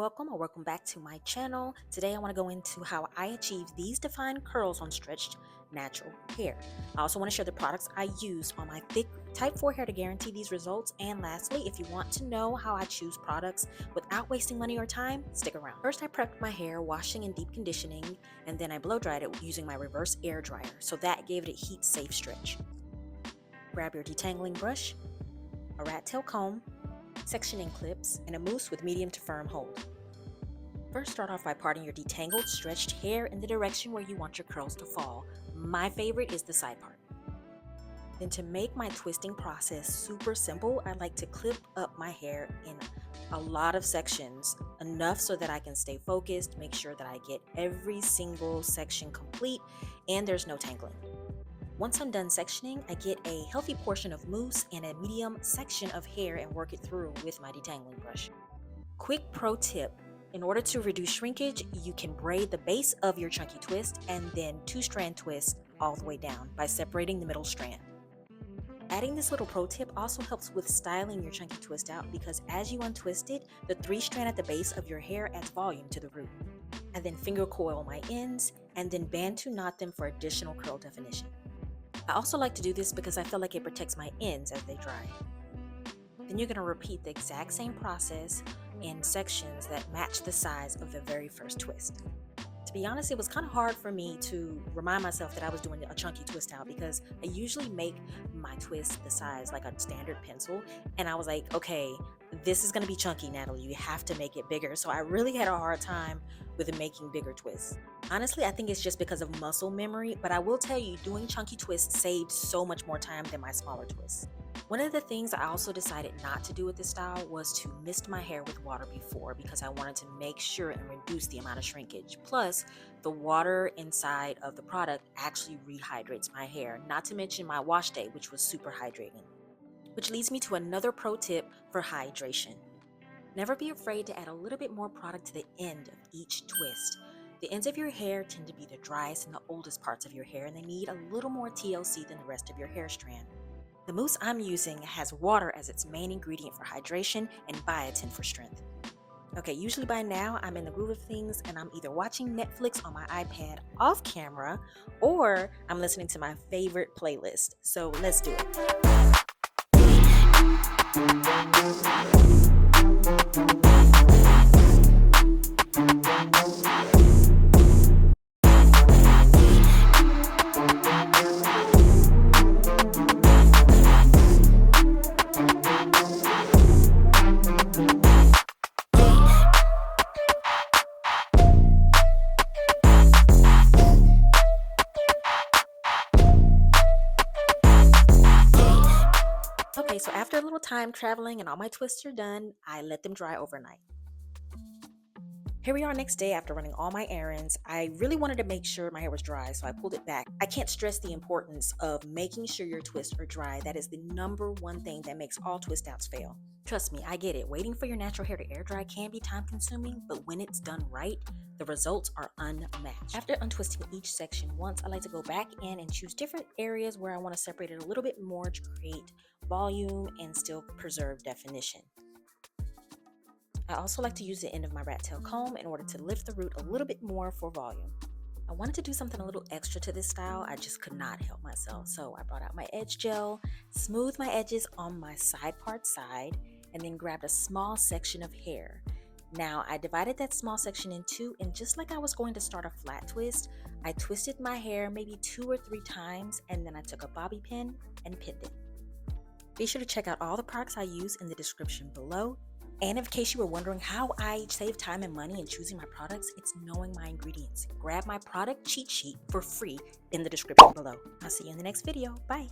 Welcome or welcome back to my channel. Today I want to go into how I achieve these defined curls on stretched natural hair. I also want to share the products I use on my thick type 4 hair to guarantee these results. And lastly, if you want to know how I choose products without wasting money or time, stick around. First, I prepped my hair, washing and deep conditioning, and then I blow dried it using my reverse air dryer. So that gave it a heat safe stretch. Grab your detangling brush, a rat tail comb, sectioning clips, and a mousse with medium to firm hold. First, start off by parting your detangled, stretched hair in the direction where you want your curls to fall. My favorite is the side part. Then, to make my twisting process super simple, I like to clip up my hair in a lot of sections, enough so that I can stay focused, make sure that I get every single section complete, and there's no tangling. Once I'm done sectioning, I get a healthy portion of mousse and a medium section of hair and work it through with my detangling brush. Quick pro tip: in order to reduce shrinkage, you can braid the base of your chunky twist and then 2-strand twist all the way down by separating the middle strand. Adding this little pro tip also helps with styling your chunky twist out because as you untwist it, the 3-strand at the base of your hair adds volume to the root. I then finger coil my ends and then band to knot them for additional curl definition. I also like to do this because I feel like it protects my ends as they dry. Then you're going to repeat the exact same process in sections that match the size of the very first twist. To be honest, it was kind of hard for me to remind myself that I was doing a chunky twist out because I usually make my twist the size like a standard pencil, and I was like, okay, this is going to be chunky, Natalie, you have to make it bigger. So I really had a hard time with making bigger twists. Honestly, I think it's just because of muscle memory, but I will tell you, doing chunky twists saved so much more time than my smaller twists. One of the things I also decided not to do with this style was to mist my hair with water before because I wanted to make sure and reduce the amount of shrinkage. Plus, the water inside of the product actually rehydrates my hair, not to mention my wash day, which was super hydrating. Which leads me to another pro tip for hydration. Never be afraid to add a little bit more product to the end of each twist. The ends of your hair tend to be the driest and the oldest parts of your hair, and they need a little more TLC than the rest of your hair strand. The mousse I'm using has water as its main ingredient for hydration and biotin for strength. Okay, usually by now I'm in the groove of things and I'm either watching Netflix on my iPad off camera or I'm listening to my favorite playlist. So let's do it. Okay, so after a little time traveling and all my twists are done, I let them dry overnight. Here we are next day after running all my errands. I really wanted to make sure my hair was dry, so I pulled it back. I can't stress the importance of making sure your twists are dry. That is the number one thing that makes all twist outs fail. Trust me, I get it. Waiting for your natural hair to air dry can be time consuming, but when it's done right, the results are unmatched. After untwisting each section once, I like to go back in and choose different areas where I want to separate it a little bit more to create volume and still preserve definition. I also like to use the end of my rat tail comb in order to lift the root a little bit more for volume. I wanted to do something a little extra to this style. I just could not help myself. So I brought out my edge gel, smoothed my edges on my side part side, and then grabbed a small section of hair. Now I divided that small section in two, and just like I was going to start a flat twist, I twisted my hair maybe 2 or 3 times, and then I took a bobby pin and pinned it. Be sure to check out all the products I use in the description below. And in case you were wondering how I save time and money in choosing my products, it's knowing my ingredients. Grab my product cheat sheet for free in the description below. I'll see you in the next video. Bye.